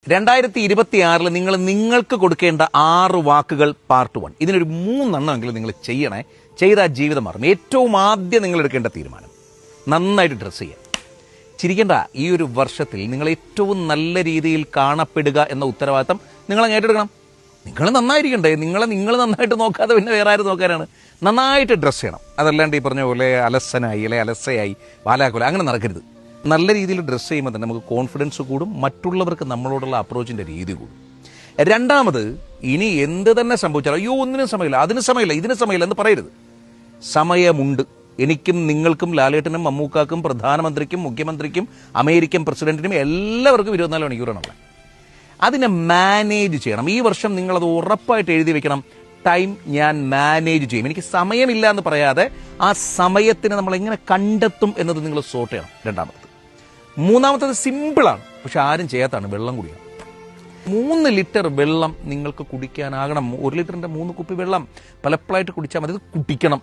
2026 നിങ്ങൾക്ക് കൊടുക്കേണ്ട 6 വാക്കുകൾ പാർട്ട് 1. ഇതിനൊരു 3 എണ്ണമെങ്കിലും നിങ്ങൾ ചെയ്യണേ. ചെയ്താൽ ജീവിതം മാറും. ഏറ്റവും ആദ്യം നിങ്ങൾ എടുക്കേണ്ട തീരുമാനം നന്നായിട്ട് ഡ്രസ്സ് ചെയ്യുക. ചിരിക്കേണ്ട. ഈ ഒരു വർഷത്തിൽ നിങ്ങൾ ഏറ്റവും നല്ല രീതിയിൽ കാണപ്പെടുക എന്ന ഉത്തരവാദിത്തം നിങ്ങൾ ഏറ്റെടുക്കണം. നിങ്ങൾ നന്നായിരിക്കണ്ടേ? നിങ്ങൾ നന്നായിട്ട് നോക്കാതെ പിന്നെ വേറെ ആരും നോക്കാനാണ്? നന്നായിട്ട് ഡ്രസ്സ് ചെയ്യണം. അതല്ലാണ്ട് ഈ പറഞ്ഞ പോലെ അലസനായി അല്ലെ അലസയായി വാലാക്കൊല അങ്ങനെ നടക്കരുത്. നല്ല രീതിയിൽ ഡ്രസ്സ് ചെയ്യുമ്പോൾ തന്നെ നമുക്ക് കോൺഫിഡൻസ് കൂടും, മറ്റുള്ളവർക്ക് നമ്മളോടുള്ള അപ്രോച്ചിൻ്റെ രീതി കൂടും. രണ്ടാമത്, ഇനി എന്ത് തന്നെ സംഭവിച്ചാലും അയ്യോ ഒന്നിനും സമയമില്ല, അതിന് സമയമില്ല, ഇതിന് സമയമില്ല എന്ന് പറയരുത്. സമയമുണ്ട്. എനിക്കും നിങ്ങൾക്കും ലാലേട്ടനും മമ്മൂക്കാക്കും പ്രധാനമന്ത്രിക്കും മുഖ്യമന്ത്രിക്കും അമേരിക്കൻ പ്രസിഡന്റിനും എല്ലാവർക്കും 24 മണിക്കൂറാണുള്ളത്. അതിനെ മാനേജ് ചെയ്യണം. ഈ വർഷം നിങ്ങളത് ഉറപ്പായിട്ട് എഴുതി വെക്കണം. ടൈം ഞാൻ മാനേജ് ചെയ്യും. എനിക്ക് സമയമില്ല എന്ന് പറയാതെ ആ സമയത്തിന് നമ്മൾ എങ്ങനെ കണ്ടെത്തും എന്നത് നിങ്ങൾ സോർട്ട് ചെയ്യണം. രണ്ടാമത്തത്. മൂന്നാമത്തത് സിമ്പിളാണ്, പക്ഷെ ആരും ചെയ്യാത്താണ്. വെള്ളം കുടിക്കണം. 3 ലിറ്റർ വെള്ളം നിങ്ങൾക്ക് കുടിക്കാനാകണം. 1 ലിറ്ററിൻ്റെ 3 കുപ്പി വെള്ളം പലപ്പോഴായിട്ട് കുടിച്ചാൽ മതി. ഇത് കുടിക്കണം.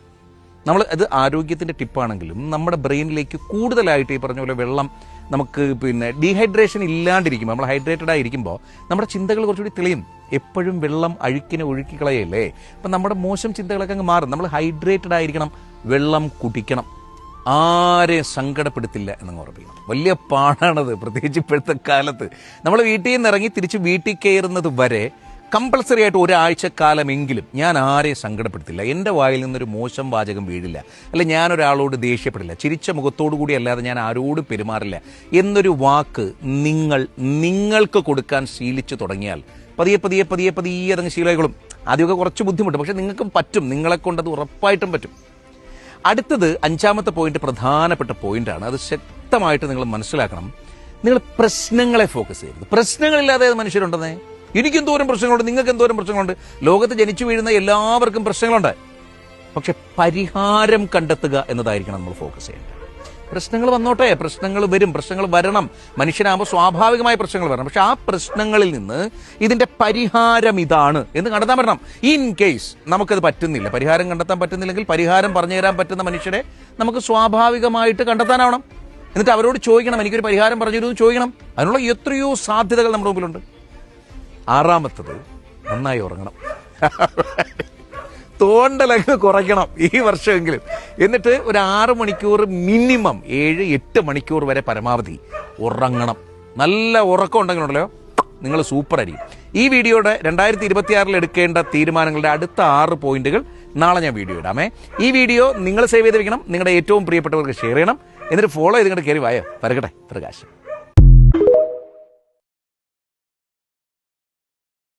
അത് ആരോഗ്യത്തിൻ്റെ ടിപ്പാണെങ്കിലും നമ്മുടെ ബ്രെയിനിലേക്ക് കൂടുതലായിട്ട് ഈ പറഞ്ഞ പോലെ വെള്ളം നമുക്ക് ഡീഹൈഡ്രേഷൻ ഇല്ലാണ്ടിരിക്കുമ്പോൾ, നമ്മൾ ഹൈഡ്രേറ്റഡ് ആയിരിക്കുമ്പോൾ നമ്മുടെ ചിന്തകൾ കുറച്ചുകൂടി തെളിയും. എപ്പോഴും വെള്ളം ഒഴുക്കി കളയല്ലേ. അപ്പം നമ്മുടെ മോശം ചിന്തകളൊക്കെ അങ്ങ് മാറും. നമ്മൾ ഹൈഡ്രേറ്റഡ് ആയിരിക്കണം. വെള്ളം കുടിക്കണം. ആരെയും സങ്കടപ്പെടുത്തില്ല എന്നങ്ങ് ഉറപ്പിക്കണം. വലിയ പാടാണത്, പ്രത്യേകിച്ച് ഇപ്പോഴത്തെ കാലത്ത്. നമ്മൾ വീട്ടിൽ നിന്ന് ഇറങ്ങി തിരിച്ച് വീട്ടിൽ കയറുന്നത് വരെ കമ്പൾസറി ആയിട്ട് ഒരാഴ്ചക്കാലമെങ്കിലും ഞാൻ ആരെയും സങ്കടപ്പെടുത്തില്ല, എൻ്റെ വായിൽ നിന്നൊരു മോശം വാചകം വീഴില്ല, അല്ലെ ഞാനൊരാളോട് ദേഷ്യപ്പെടില്ല, ചിരിച്ച മുഖത്തോടു കൂടി അല്ലാതെ ഞാൻ ആരോടും പെരുമാറില്ല എന്നൊരു വാക്ക് നിങ്ങൾക്ക് കൊടുക്കാൻ ശീലിച്ചു തുടങ്ങിയാൽ പതിയെ പതിയെ പതിയെ പതിയെ അതങ്ങ് ശീലമായിക്കോളും. ആദ്യമൊക്കെ കുറച്ച് ബുദ്ധിമുട്ട്, പക്ഷെ നിങ്ങൾക്കും പറ്റും. നിങ്ങളെ കൊണ്ടത് ഉറപ്പായിട്ടും പറ്റും. അടുത്തത് 5ാമത്തെ പോയിന്റ് പ്രധാനപ്പെട്ട പോയിന്റാണ്. അത് ശക്തമായിട്ട് നിങ്ങൾ മനസ്സിലാക്കണം. നിങ്ങൾ പ്രശ്നങ്ങളെ ഫോക്കസ് ചെയ്യരുത്. പ്രശ്നങ്ങളില്ലാതെ മനുഷ്യരുണ്ടെന്നേ. എനിക്ക് എന്തോരം പ്രശ്നങ്ങളുണ്ട്, നിങ്ങൾക്ക് എന്തോരം പ്രശ്നങ്ങളുണ്ട്. ലോകത്ത് ജനിച്ചു വീഴുന്ന എല്ലാവർക്കും പ്രശ്നങ്ങളുണ്ട്. പക്ഷെ പരിഹാരം കണ്ടെത്തുക എന്നതായിരിക്കണം നമ്മൾ ഫോക്കസ് ചെയ്യേണ്ടത്. പ്രശ്നങ്ങൾ വന്നോട്ടെ, പ്രശ്നങ്ങൾ വരും, പ്രശ്നങ്ങൾ വരണം. മനുഷ്യനാകുമ്പോൾ സ്വാഭാവികമായ പ്രശ്നങ്ങൾ വരണം. പക്ഷെ ആ പ്രശ്നങ്ങളിൽ നിന്ന് ഇതിന്റെ പരിഹാരം ഇതാണ് എന്ന് കണ്ടെത്താൻ പറ്റണം. ഇൻ കേസ് നമുക്കത് പറ്റുന്നില്ല, പരിഹാരം കണ്ടെത്താൻ പറ്റുന്നില്ലെങ്കിൽ പരിഹാരം പറഞ്ഞു തരാൻ പറ്റുന്ന മനുഷ്യരെ നമുക്ക് സ്വാഭാവികമായിട്ട് കണ്ടെത്താനാവണം. എന്നിട്ട് അവരോട് ചോദിക്കണം, എനിക്കൊരു പരിഹാരം പറഞ്ഞു തരുമെന്ന് ചോദിക്കണം. അതിനുള്ള എത്രയോ സാധ്യതകൾ നമ്മുടെ മുമ്പിലുണ്ട്. 6ാമത്തത്, നന്നായി ഉറങ്ങണം. തോണ്ടലങ്ങ് കുറയ്ക്കണം ഈ വർഷമെങ്കിലും. എന്നിട്ട് ഒരു 6 മണിക്കൂർ മിനിമം 7-8 മണിക്കൂർ വരെ പരമാവധി ഉറങ്ങണം. നല്ല ഉറക്കം ഉണ്ടെങ്കിലുണ്ടല്ലോ നിങ്ങൾ സൂപ്പർ ആയിരിക്കും. ഈ വീഡിയോയുടെ 2026 എടുക്കേണ്ട തീരുമാനങ്ങളുടെ അടുത്ത 6 പോയിന്റുകൾ നാളെ ഞാൻ വീഡിയോ ഇടാമേ. ഈ വീഡിയോ നിങ്ങൾ സേവ് ചെയ്ത് വെക്കണം. നിങ്ങളുടെ ഏറ്റവും പ്രിയപ്പെട്ടവർക്ക് ഷെയർ ചെയ്യണം. എന്നിട്ട് ഫോളോ ചെയ്ത് ഇങ്ങോട്ട് കയറി വായോ. പരകട്ടെ പ്രകാശം.